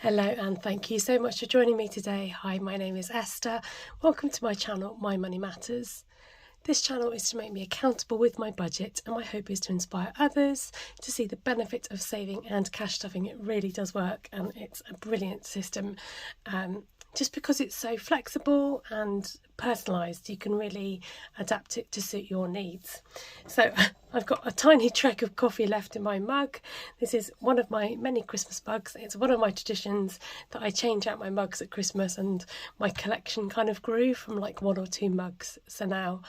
Hello and thank you so much for joining me today. Hi, my name is Esther. Welcome to my channel, My Money Matters. This channel is to make me accountable with my budget, and my hope is to inspire others to see the benefit of saving and cash stuffing. It really does work, and it's a brilliant system. Just because it's so flexible and personalised, you can really adapt it to suit your needs. So I've got a tiny track of coffee left in my mug. This is one of my many Christmas mugs. It's one of my traditions that I change out my mugs at Christmas, and my collection kind of grew from like 1 or 2 mugs. So now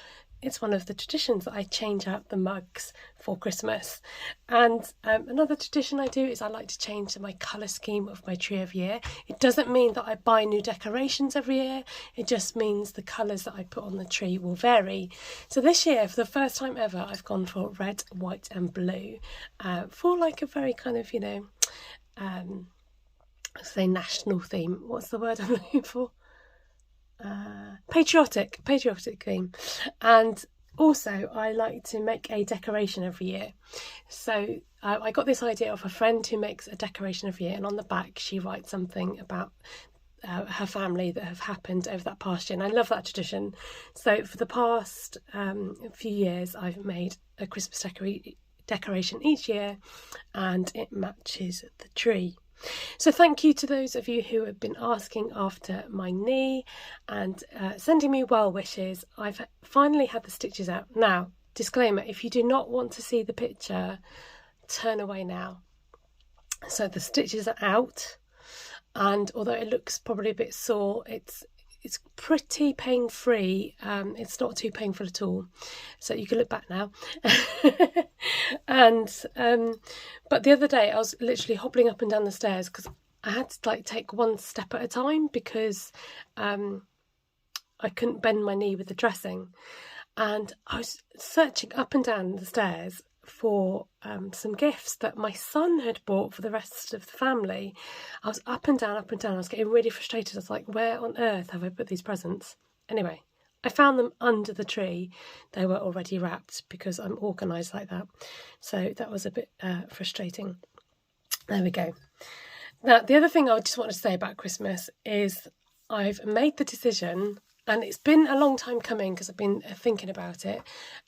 it's one of the traditions that I change out the mugs for Christmas. And another tradition I do is I like to change my colour scheme of my tree every year. It doesn't mean that I buy new decorations every year. It just means the colours that I put on the tree will vary. So this year, for the first time ever, I've gone for red, white and blue for like a very kind of, say national theme. What's the word I'm looking for? Patriotic theme. And also I like to make a decoration every year. So I got this idea of a friend who makes a decoration every year, and on the back she writes something about her family that have happened over that past year, and I love that tradition. So for the past few years I've made a Christmas decoration each year, and it matches the tree. So thank you to those of you who have been asking after my knee and sending me well wishes. I've finally had the stitches out. Now, disclaimer, if you do not want to see the picture, turn away now. So the stitches are out, and although it looks probably a bit sore, it's pretty pain-free. It's not too painful at all, so you can look back now. And but the other day I was literally hobbling up and down the stairs because I had to take one step at a time because I couldn't bend my knee with the dressing, and I was searching up and down the stairs for some gifts that my son had bought for the rest of the family. I was up and down. I was getting really frustrated. I was like, where on earth have I put these presents? Anyway, I found them under the tree. They were already wrapped because I'm organised like that. So that was a bit frustrating. There we go. Now, the other thing I just want to say about Christmas is I've made the decision, and it's been a long time coming because I've been thinking about it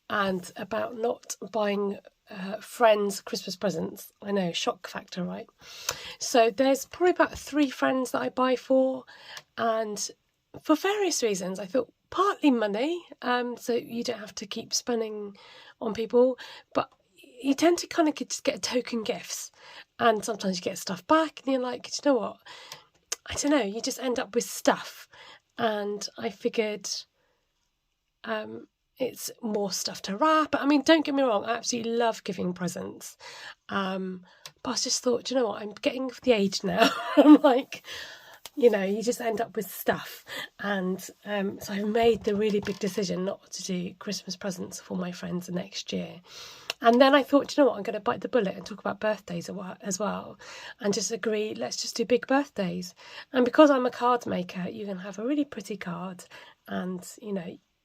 and about not buying friends Christmas presents. I know, shock factor, right? So there's probably about 3 friends that I buy for, and for various reasons. I thought partly money, so you don't have to keep spending on people, but you tend to kind of just get token gifts, and sometimes you get stuff back and you're like, you know what? I don't know, you just end up with stuff. And I figured it's more stuff to wrap. I mean, don't get me wrong, I absolutely love giving presents. But I just thought, you know what, I'm getting of the age now. I'm like, you just end up with stuff. And so I've made the really big decision not to do Christmas presents for my friends next year. And then I thought, you know what, I'm going to bite the bullet and talk about birthdays as well, and just agree, let's just do big birthdays. And because I'm a card maker, you can have a really pretty card and,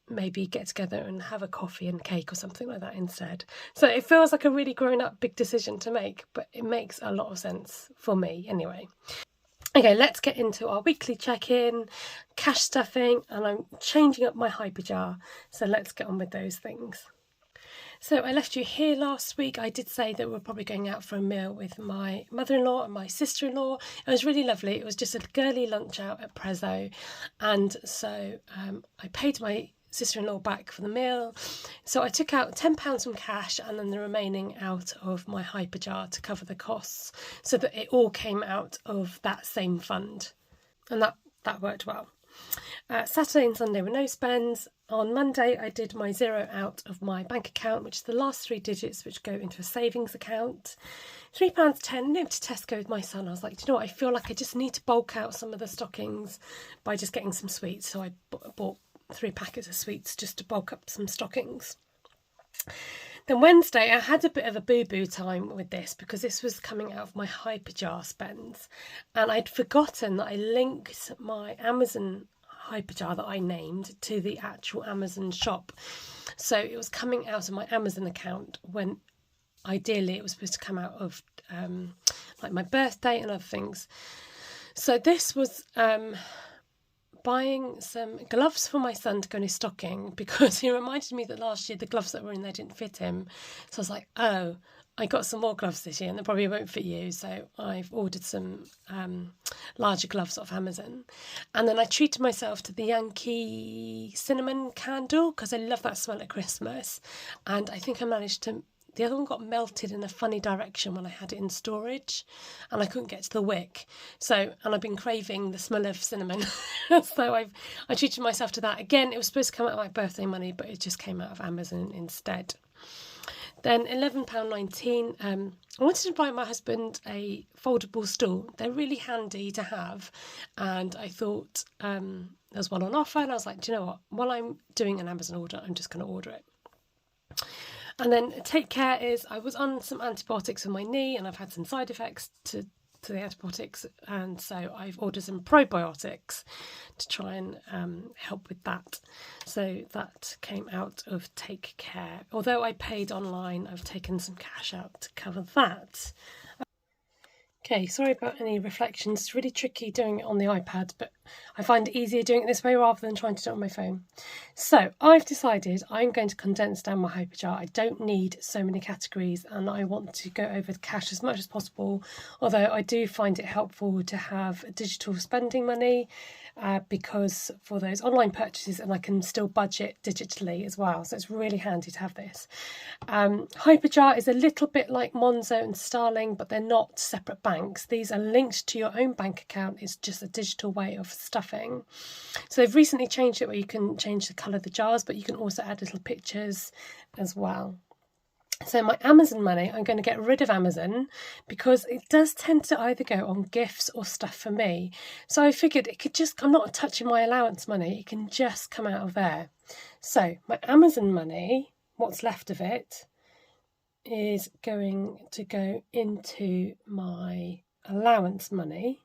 maybe get together and have a coffee and cake or something like that instead. So it feels like a really grown-up big decision to make, but it makes a lot of sense for me anyway. Okay, let's get into our weekly check-in, cash stuffing, and I'm changing up my hyper jar. So let's get on with those things. So I left you here last week. I did say that we're probably going out for a meal with my mother-in-law and my sister-in-law. It was really lovely. It was just a girly lunch out at Prezzo. And so I paid my sister-in-law back for the meal. So I took out £10 from cash and then the remaining out of my hyper jar to cover the costs, so that it all came out of that same fund. And that worked well. Saturday and Sunday were no spends. On Monday, I did my zero out of my bank account, which is the last 3 digits which go into a savings account. £3.10, over to Tesco with my son. I was like, do you know what? I feel like I just need to bulk out some of the stockings by just getting some sweets. So I bought 3 packets of sweets just to bulk up some stockings. Then Wednesday, I had a bit of a boo-boo time with this because this was coming out of my hyper jar spends. And I'd forgotten that I linked my Amazon hyper jar that I named to the actual Amazon shop. So it was coming out of my Amazon account when ideally it was supposed to come out of like my birthday and other things. So this was buying some gloves for my son to go in his stocking, because he reminded me that last year the gloves that were in there didn't fit him. So I was like, oh, I got some more gloves this year and they probably won't fit you. So I've ordered some larger gloves off Amazon. And then I treated myself to the Yankee cinnamon candle because I love that smell at Christmas. And I think I managed to... The other one got melted in a funny direction when I had it in storage and I couldn't get to the wick. So, and I've been craving the smell of cinnamon. So I treated myself to that. Again, it was supposed to come out of my birthday money, but it just came out of Amazon instead. Then £11.19. I wanted to buy my husband a foldable stool. They're really handy to have. And I thought there was one on offer and I was like, do you know what? While I'm doing an Amazon order, I'm just going to order it. And then take care is I was on some antibiotics for my knee and I've had some side effects to the antibiotics, and so I've ordered some probiotics to try and help with that. So that came out of take care. Although I paid online, I've taken some cash out to cover that. Okay, sorry about any reflections. It's really tricky doing it on the iPad, but I find it easier doing it this way rather than trying to do it on my phone. So I've decided I'm going to condense down my Hyperjar. I don't need so many categories and I want to go over the cash as much as possible, although I do find it helpful to have digital spending money because for those online purchases, and I can still budget digitally as well. So it's really handy to have this. Hyperjar is a little bit like Monzo and Starling, but they're not separate banks. These are linked to your own bank account. It's just a digital way of stuffing. So they've recently changed it where you can change the colour of the jars, but you can also add little pictures as well. So my Amazon money, I'm going to get rid of Amazon because it does tend to either go on gifts or stuff for me. So I figured it could just, I'm not touching my allowance money, it can just come out of there. So my Amazon money, what's left of it, is going to go into my allowance money.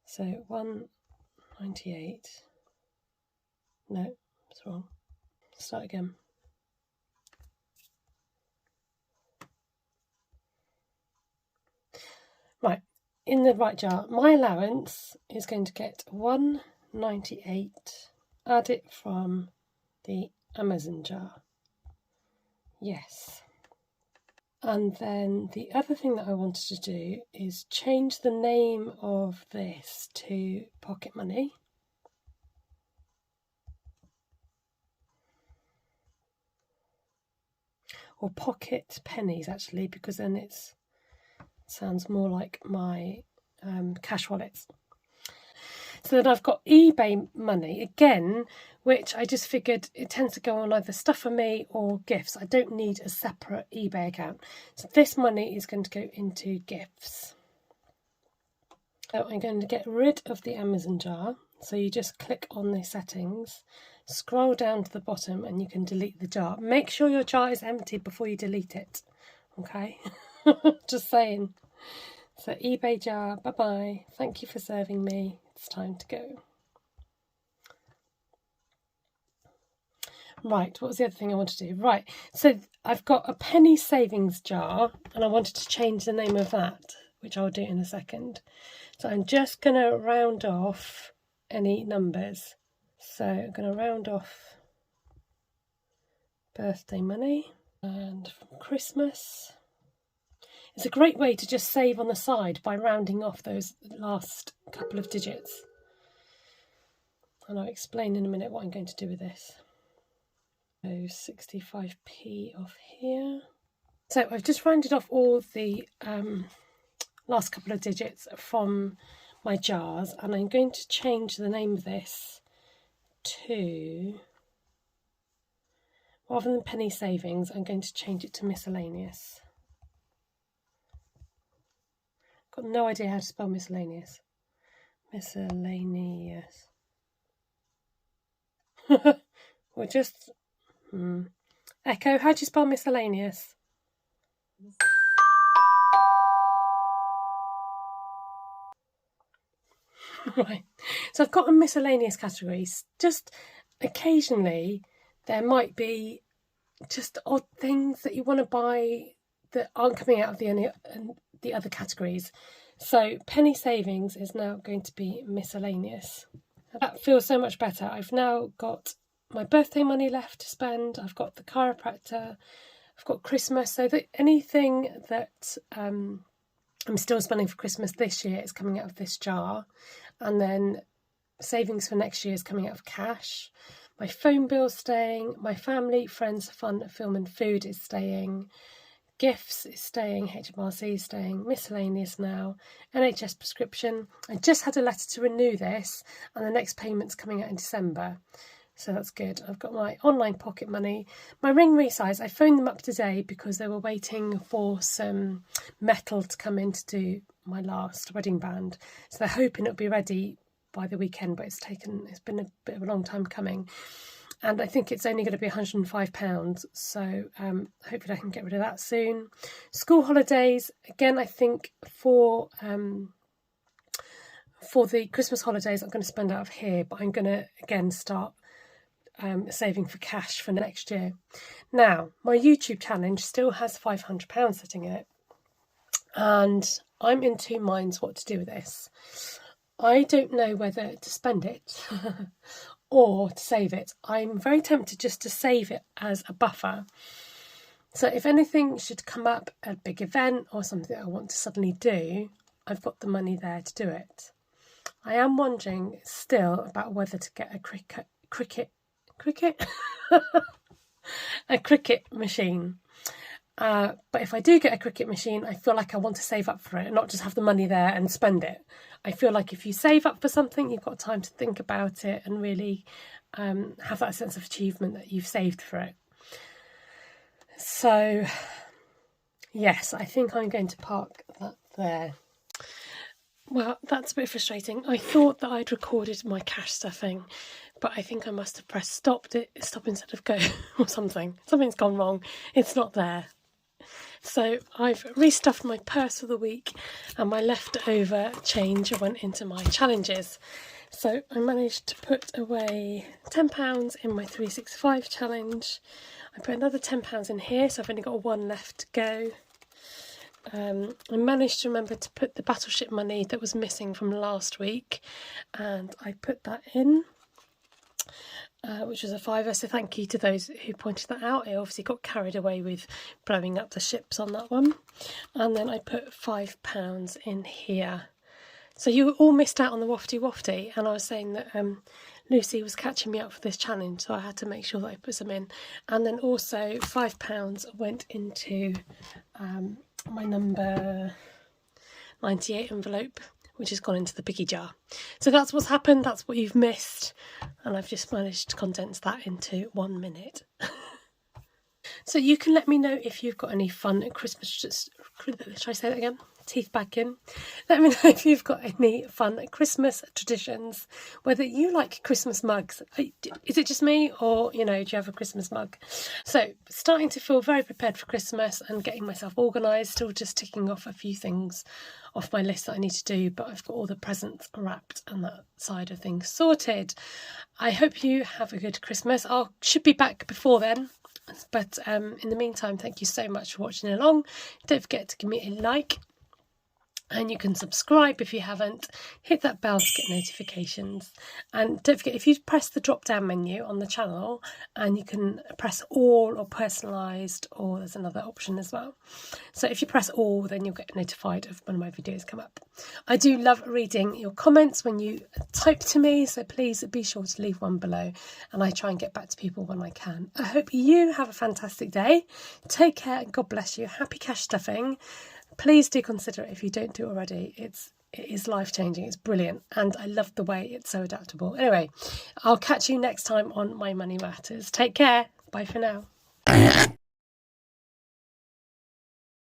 So 198. No, it's wrong. Start again. Right, in the right jar, my allowance is going to get 198. Add it from the Amazon jar. Yes. And then the other thing that I wanted to do is change the name of this to Pocket Money. Or Pocket Pennies, actually, because then it sounds more like my cash wallets. So then I've got eBay money again, which I just figured it tends to go on either stuff for me or gifts. I don't need a separate eBay account. So this money is going to go into gifts. So I'm going to get rid of the Amazon jar. So you just click on the settings, scroll down to the bottom and you can delete the jar. Make sure your jar is empty before you delete it. Okay, just saying. So eBay jar, bye-bye. Thank you for serving me. It's time to go. Right, what was the other thing I wanted to do? Right, so I've got a penny savings jar and I wanted to change the name of that, which I'll do in a second. So I'm just going to round off any numbers. So I'm going to round off birthday money and from Christmas. It's a great way to just save on the side by rounding off those last couple of digits. And I'll explain in a minute what I'm going to do with this. So 65p off here. So I've just rounded off all the last couple of digits from my jars, and I'm going to change the name of this to, rather than penny savings, I'm going to change it to miscellaneous. Got no idea how to spell miscellaneous. Miscellaneous. We're just Echo, how do you spell miscellaneous? Right, so I've got a miscellaneous category. Just occasionally there might be just odd things that you want to buy that aren't coming out of the the other categories. So penny savings is now going to be miscellaneous. That feels so much better. I've now got my birthday money left to spend. I've got the chiropractor. I've got Christmas. So that anything that I'm still spending for Christmas this year is coming out of this jar. And then savings for next year is coming out of cash. My phone bill's staying. My family, friends, fun, film and food is staying. Gifts is staying. HMRC is staying. Miscellaneous now. NHS prescription. I just had a letter to renew this, and the next payment's coming out in December. So that's good. I've got my online pocket money. My ring resize, I phoned them up today because they were waiting for some metal to come in to do my last wedding band. So they're hoping it'll be ready by the weekend, but it's been a bit of a long time coming. And I think it's only going to be £105. So hopefully I can get rid of that soon. School holidays, again, I think for the Christmas holidays, I'm going to spend out of here, but I'm going to, again, start saving for cash for next year. Now, my YouTube challenge still has £500 sitting in it, and I'm in two minds what to do with this. I don't know whether to spend it or to save it. I'm very tempted just to save it as a buffer. So if anything should come up, a big event or something I want to suddenly do, I've got the money there to do it. I am wondering still about whether to get a cricket a cricket machine. But if I do get a cricket machine, I feel like I want to save up for it and not just have the money there and spend it. I feel like if you save up for something, you've got time to think about it and really have that sense of achievement that you've saved for it. So, yes, I think I'm going to park that there. Well, that's a bit frustrating. I thought that I'd recorded my cash stuffing, but I think I must have pressed stop instead of go or something. Something's gone wrong. It's not there. So I've restuffed my purse for the week, and my leftover change went into my challenges. So I managed to put away £10 in my 365 challenge. I put another £10 in here, so I've only got one left to go. I managed to remember to put the battleship money that was missing from last week, and I put that in, which was a £5. So thank you to those who pointed that out. I obviously got carried away with blowing up the ships on that one. And then I put £5 in here. So you all missed out on the wafty, and I was saying that Lucy was catching me up for this challenge, so I had to make sure that I put some in. And then also £5 went into my number 98 envelope, which has gone into the piggy jar. So that's what's happened, that's what you've missed, and I've just managed to condense that into 1 minute. So you can let me know if you've got any fun at Christmas. Should I say that again? Teeth back in. Let me know if you've got any fun Christmas traditions, whether you like Christmas mugs. Is it just me, or, do you have a Christmas mug? So starting to feel very prepared for Christmas and getting myself organised, still just ticking off a few things off my list that I need to do, but I've got all the presents wrapped and that side of things sorted. I hope you have a good Christmas. I should be back before then. But in the meantime, thank you so much for watching along. Don't forget to give me a like, and you can subscribe if you haven't. Hit that bell to get notifications, and don't forget, if you press the drop down menu on the channel, and you can press all or personalised, or there's another option as well. So if you press all, then you'll get notified of when my videos come up. I do love reading your comments when you type to me, so please be sure to leave one below, and I try and get back to people when I can. I hope you have a fantastic day. Take care and God bless you. Happy cash stuffing. Please do consider it if you don't do it already. It is life-changing. It's brilliant, and I love the way it's so adaptable. Anyway, I'll catch you next time on My Money Matters. Take care. Bye for now.